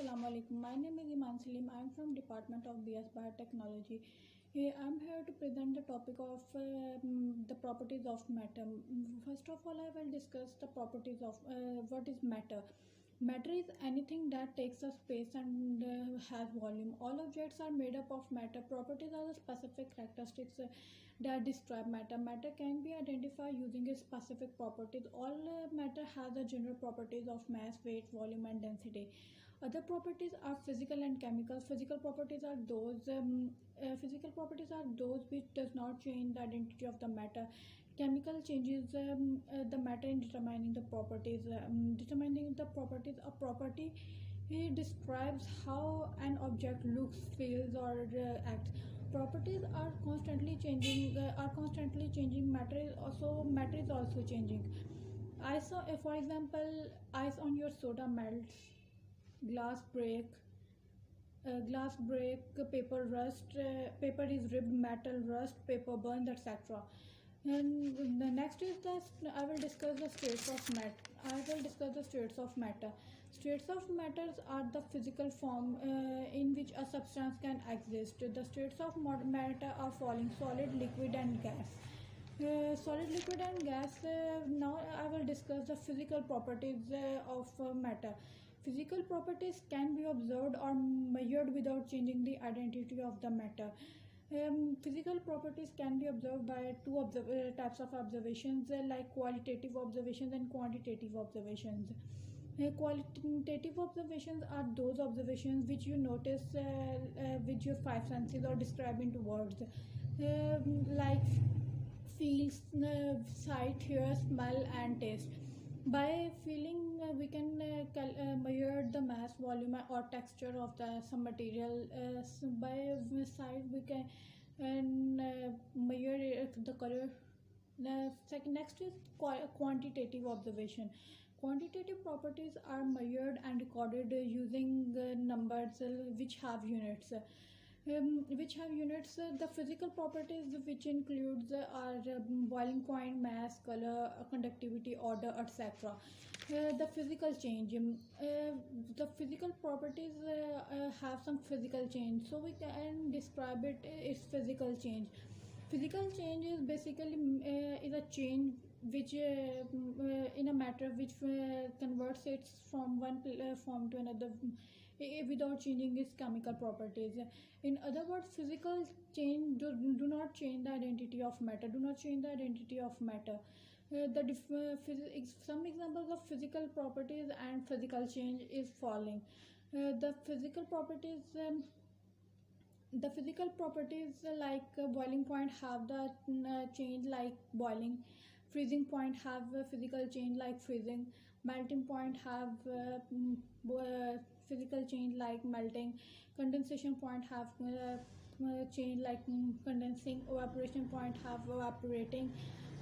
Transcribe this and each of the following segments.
Assalamu alaikum. My name is Iman Salim. I am from Department of BS Biotechnology. I am here to present the topic of the properties of matter. First of all, I will discuss the properties of what is matter. Matter is anything that takes up space and has volume. All objects are made up of matter. Properties are the specific characteristics that describe matter. Matter can be identified using its specific properties. All matter has the general properties of mass, weight, volume, and density. Other properties are physical and chemical. Physical properties are those which does not change the identity of the matter. Chemical changes the matter in determining the properties. Determining the properties, a property describes how an object looks, feels, or acts. Properties are constantly changing. Matter is also changing. For example, ice on your soda melts, glass break, paper rust, paper is ripped, metal rust, paper burns, etc. And the next is I will discuss the states of matter. States of matters are the physical form in which a substance can exist. The states of matter are following: solid, liquid, and gas. Solid, liquid, and gas. Now I will discuss the physical properties of matter. Physical properties can be observed or measured without changing the identity of the matter. Physical properties can be observed by two types of observations, like qualitative observations and quantitative observations. Qualitative observations are those observations which you notice with your five senses or describe into words, like feel, sight, hear, smell, and taste. By feeling, we can measure the mass, volume, or texture of some material. By sight, we can measure the color. Next is quantitative observation. Quantitative properties are measured and recorded using numbers which have units. The physical properties which includes are boiling point, mass, color, conductivity, order, etc. The physical change. The physical properties have some physical change, so we can describe its physical change. Physical change is basically is a change which in a matter which converts it from one form to another without changing its chemical properties. In other words, physical change do not change the identity of matter. Some examples of physical properties and physical change is following. The physical properties. The physical properties like boiling point have the change like boiling. Freezing point have a physical change like freezing. Melting point have physical change like melting. Condensation point have change like condensing. Evaporation point have evaporating.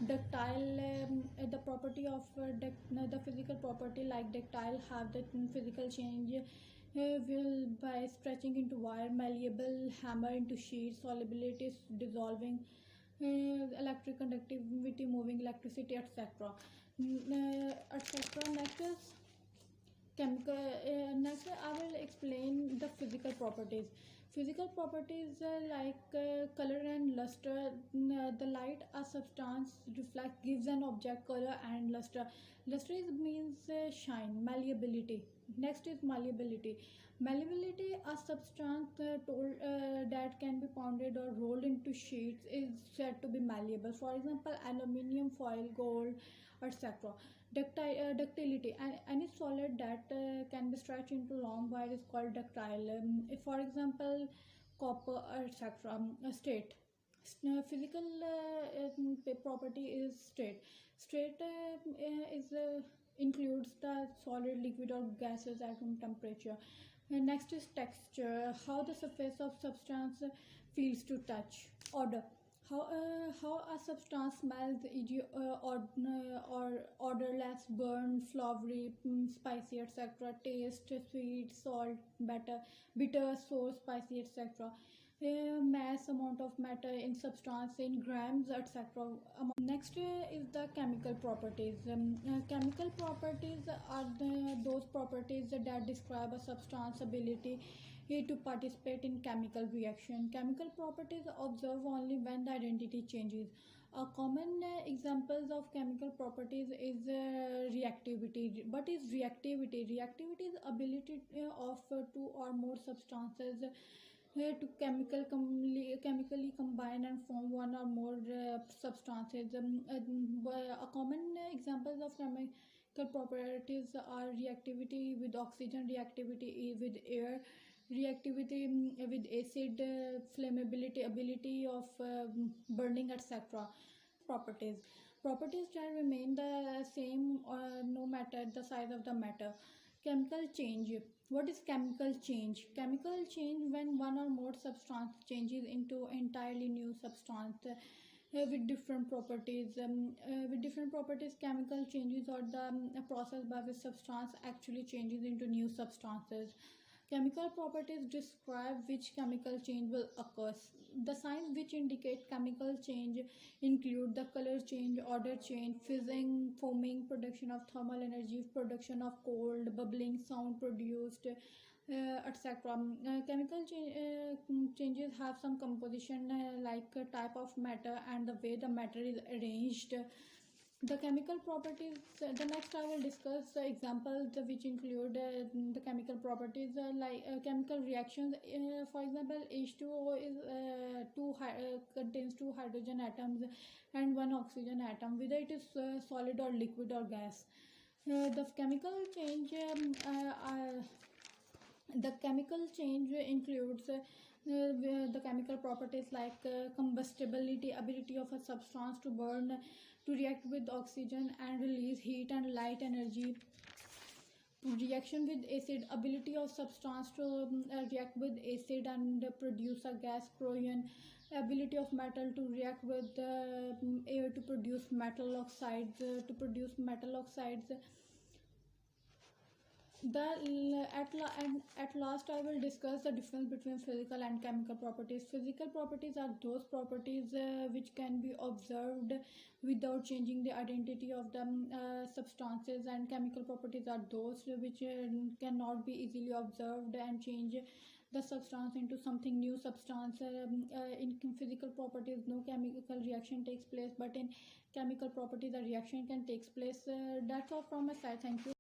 Ductile, the property of the physical property like ductile have the physical change will by stretching into wire. Malleable, hammer into sheet. Solubility is dissolving. Electric conductivity, moving electricity, etc. Next is chemical. Next I will explain the physical properties. Physical properties like color and luster. The light a substance reflects gives an object color and luster. Luster means shine. Malleability. Next is malleability. Malleability, a substance that can be pounded or rolled into sheets, is said to be malleable. For example, aluminium foil, gold, etc. Ductility, and any solid that can be stretched into long wire is called ductile. For example, copper, etc. State. Physical property is state. State is includes the solid, liquid, or gases at room temperature. Next is texture, how the surface of substance feels to touch. Odor, how a substance smells, e.g., or odorless, burn, flowery, spicy, etc. Taste, sweet, salt, bitter, sour, spicy, etc. mass amount of matter in substance in grams, etc. Next is the chemical properties. Chemical properties are those properties that describe a substance ability to participate in chemical reaction. Chemical properties observe only when the identity changes. A common examples of chemical properties is reactivity. What is reactivity? Reactivity is ability of two or more substances to chemically combine and form one or more substances. A common examples of chemical properties are reactivity with oxygen, reactivity with air, reactivity with acid, flammability, ability of burning, etc. Properties. Properties can remain the same no matter the size of the matter. Chemical change. What is chemical change? Chemical change when one or more substance changes into entirely new substance with different properties. With different properties, chemical changes or the process by which substance actually changes into new substances. Chemical properties describe which chemical change will occur. The signs which indicate chemical change include the color change, odor change, fizzing, foaming, production of thermal energy, production of cold, bubbling, sound produced, etc. Chemical changes have some composition like type of matter and the way the matter is arranged. The chemical properties. The next I will discuss examples which include the chemical properties like chemical reactions. For example, H2O is contains two hydrogen atoms and one oxygen atom, whether it is solid or liquid or gas. The chemical change the chemical change includes the chemical properties like combustibility, ability of a substance to burn, to react with oxygen and release heat and light energy. Reaction with acid, ability of substance to react with acid and produce a gas, proton. Ability of metal to react with air to produce metal oxides. At last I will discuss the difference between physical and chemical properties. Physical properties are those properties which can be observed without changing the identity of the substances, and chemical properties are those which cannot be easily observed and change the substance into something new substance. In physical properties no chemical reaction takes place, but in chemical properties the reaction can take place. That's all from my side. Thank you.